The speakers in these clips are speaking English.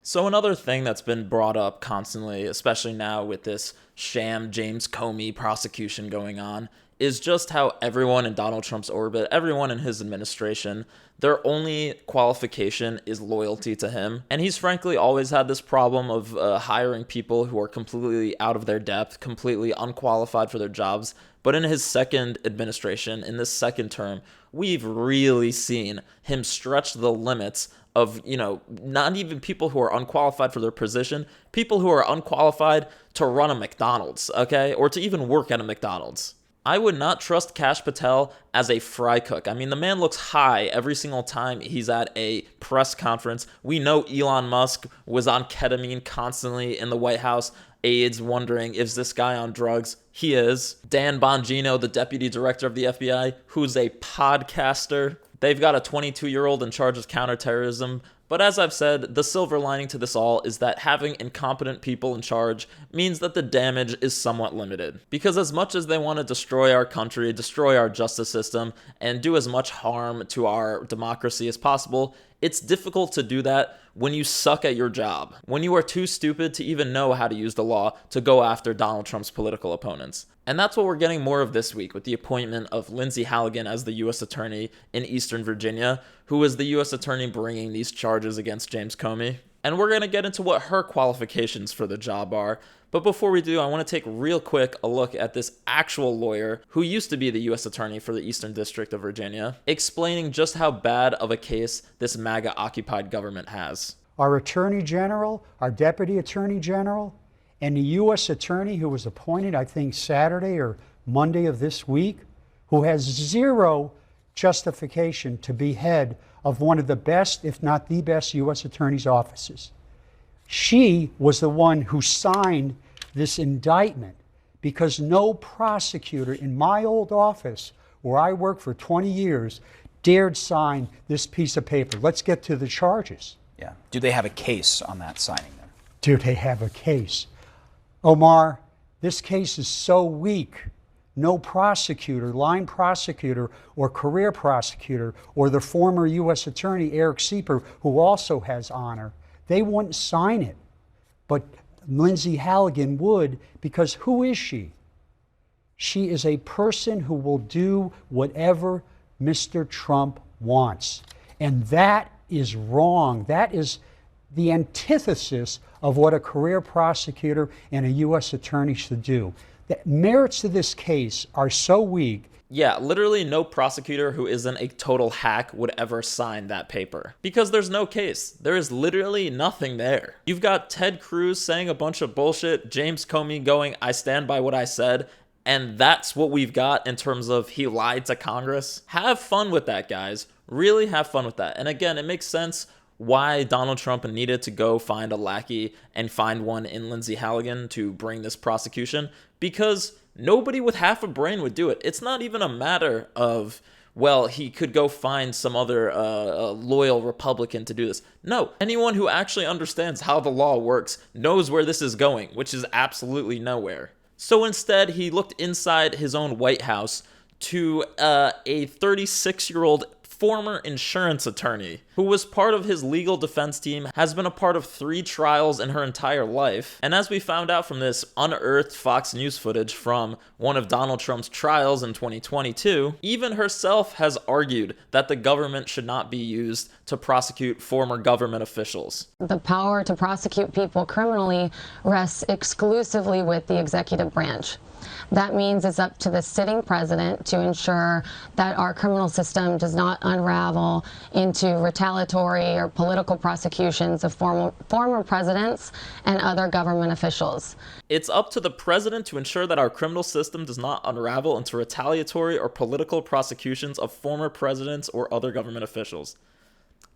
So another thing that's been brought up constantly, especially now with this Sham James Comey prosecution going on, is just how everyone in Donald Trump's orbit, everyone in his administration, their only qualification is loyalty to him. And he's frankly always had this problem of hiring people who are completely out of their depth, completely unqualified for their jobs. But in his second administration, in this second term, we've really seen him stretch the limits of, not even people who are unqualified for their position, people who are unqualified to run a McDonald's, okay? Or to even work at a McDonald's. I would not trust Kash Patel as a fry cook. I mean, the man looks high every single time he's at a press conference. We know Elon Musk was on ketamine constantly in the White House. Aides wondering, is this guy on drugs? He is. Dan Bongino, the deputy director of the FBI, who's a podcaster. They've got a 22-year-old in charge of counterterrorism. But as I've said, the silver lining to this all is that having incompetent people in charge means that the damage is somewhat limited. Because as much as they want to destroy our country, destroy our justice system, and do as much harm to our democracy as possible, it's difficult to do that when you suck at your job, when you are too stupid to even know how to use the law to go after Donald Trump's political opponents. And that's what we're getting more of this week with the appointment of Lindsey Halligan as the U.S. Attorney in Eastern Virginia, who is the U.S. Attorney bringing these charges against James Comey. And we're going to get into what her qualifications for the job are. But before we do, I want to take real quick a look at this actual lawyer who used to be the U.S. Attorney for the Eastern District of Virginia, explaining just how bad of a case this MAGA-occupied government has. Our Attorney General, our Deputy Attorney General, and the U.S. Attorney who was appointed, I think, Saturday or Monday of this week, who has zero justification to be head of one of the best, if not the best, U.S. Attorney's offices. She was the one who signed this indictment because no prosecutor in my old office, where I worked for 20 years, dared sign this piece of paper. Let's get to the charges. Yeah. Do they have a case on that signing then? Do they have a case? Omar, this case is so weak. No prosecutor, line prosecutor, or career prosecutor, or the former U.S. Attorney, Eric Sieper, who also has honor, they wouldn't sign it. But Lindsey Halligan would, because who is she? She is a person who will do whatever Mr. Trump wants. And that is wrong. That is the antithesis of what a career prosecutor and a U.S. attorney should do. The merits of this case are so weak. Yeah, literally no prosecutor who isn't a total hack would ever sign that paper. Because there's no case. There is literally nothing there. You've got Ted Cruz saying a bunch of bullshit, James Comey going, I stand by what I said, and that's what we've got in terms of he lied to Congress. Have fun with that, guys. Really have fun with that. And again, it makes sense why Donald Trump needed to go find a lackey and find one in Lindsey Halligan to bring this prosecution, because nobody with half a brain would do it. It's not even a matter of, well, he could go find some other loyal Republican to do this. No, anyone who actually understands how the law works knows where this is going, which is absolutely nowhere. So instead, he looked inside his own White House to a 36-year-old former insurance attorney who was part of his legal defense team, has been a part of 3 trials in her entire life. And as we found out from this unearthed Fox News footage from one of Donald Trump's trials in 2022, even herself has argued that the government should not be used to prosecute former government officials. The power to prosecute people criminally rests exclusively with the executive branch. That means it's up to the sitting president to ensure that our criminal system does not unravel into retaliatory or political prosecutions of former presidents and other government officials. It's up to the president to ensure that our criminal system does not unravel into retaliatory or political prosecutions of former presidents or other government officials.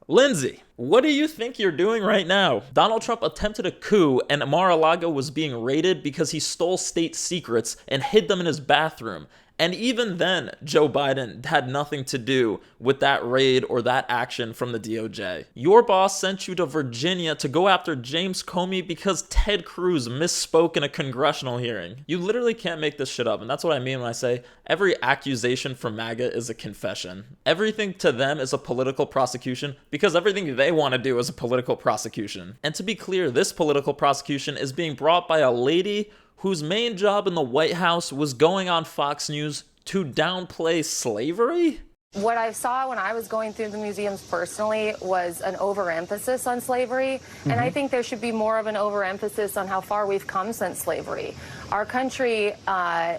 Lindsey, what do you think you're doing right now? Donald Trump attempted a coup and Mar-a-Lago was being raided because he stole state secrets and hid them in his bathroom. And even then, Joe Biden had nothing to do with that raid or that action from the DOJ. Your boss sent you to Virginia to go after James Comey because Ted Cruz misspoke in a congressional hearing. You literally can't make this shit up, and that's what I mean when I say every accusation from MAGA is a confession. Everything to them is a political prosecution because everything they want to do is a political prosecution. And to be clear, this political prosecution is being brought by a lady whose main job in the White House was going on Fox News to downplay slavery? What I saw when I was going through the museums personally was an overemphasis on slavery, and I think there should be more of an overemphasis on how far we've come since slavery. Our country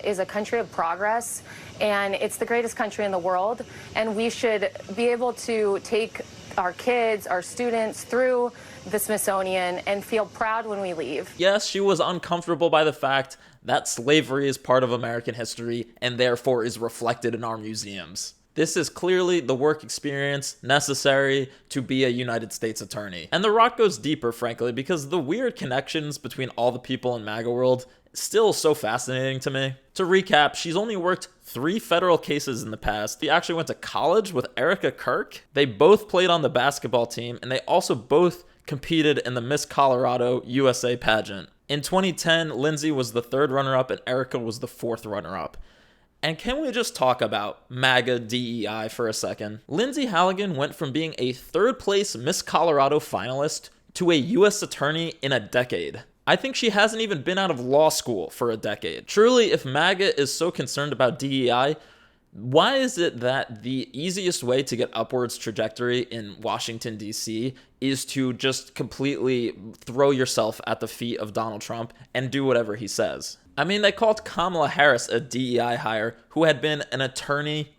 is a country of progress, and it's the greatest country in the world, and we should be able to take our kids, our students through the Smithsonian and feel proud when we leave. Yes, she was uncomfortable by the fact that slavery is part of American history and therefore is reflected in our museums. This is clearly the work experience necessary to be a United States attorney. And the rock goes deeper, frankly, because the weird connections between all the people in MAGA world is still so fascinating to me. To recap, she's only worked 3 federal cases in the past. She actually went to college with Erica Kirk. They both played on the basketball team, and they also both competed in the Miss Colorado USA pageant. In 2010, Lindsay was the 3rd runner-up and Erica was the 4th runner-up. And can we just talk about MAGA DEI for a second? Lindsay Halligan went from being a 3rd place Miss Colorado finalist to a U.S. attorney in a decade. I think she hasn't even been out of law school for a decade. Truly, if MAGA is so concerned about DEI, why is it that the easiest way to get upwards trajectory in Washington, D.C. is to just completely throw yourself at the feet of Donald Trump and do whatever he says? I mean, they called Kamala Harris a DEI hire who had been an attorney,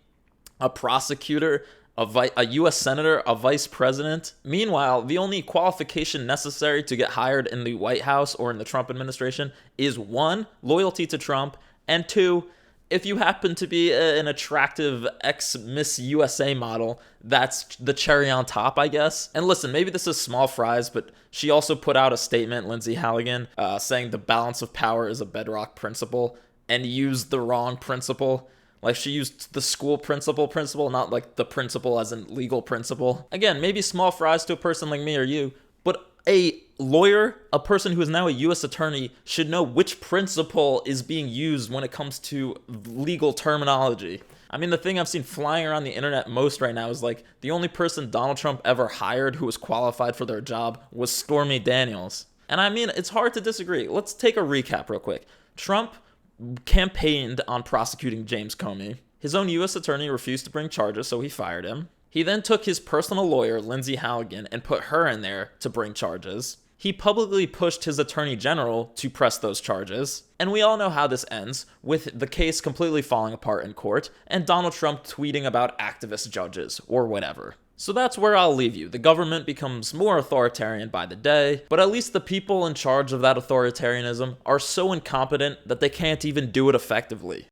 a prosecutor, a U.S. senator, a vice president. Meanwhile, the only qualification necessary to get hired in the White House or in the Trump administration is 1, loyalty to Trump, and 2, if you happen to be an attractive ex-Miss USA model, that's the cherry on top, I guess. And listen, maybe this is small fries, but she also put out a statement, Lindsay Halligan, saying the balance of power is a bedrock principle, and used the wrong principle. Like, she used the school principle, not like the principle as in legal principle. Again, maybe small fries to a person like me or you, but a lawyer, a person who is now a U.S. attorney, should know which principle is being used when it comes to legal terminology. I mean, the thing I've seen flying around the internet most right now is like the only person Donald Trump ever hired who was qualified for their job was Stormy Daniels. And I mean, it's hard to disagree. Let's take a recap real quick. Trump campaigned on prosecuting James Comey. His own U.S. attorney refused to bring charges, so he fired him. He then took his personal lawyer, Lindsay Halligan, and put her in there to bring charges. He publicly pushed his attorney general to press those charges. And we all know how this ends, with the case completely falling apart in court and Donald Trump tweeting about activist judges or whatever. So that's where I'll leave you. The government becomes more authoritarian by the day, but at least the people in charge of that authoritarianism are so incompetent that they can't even do it effectively.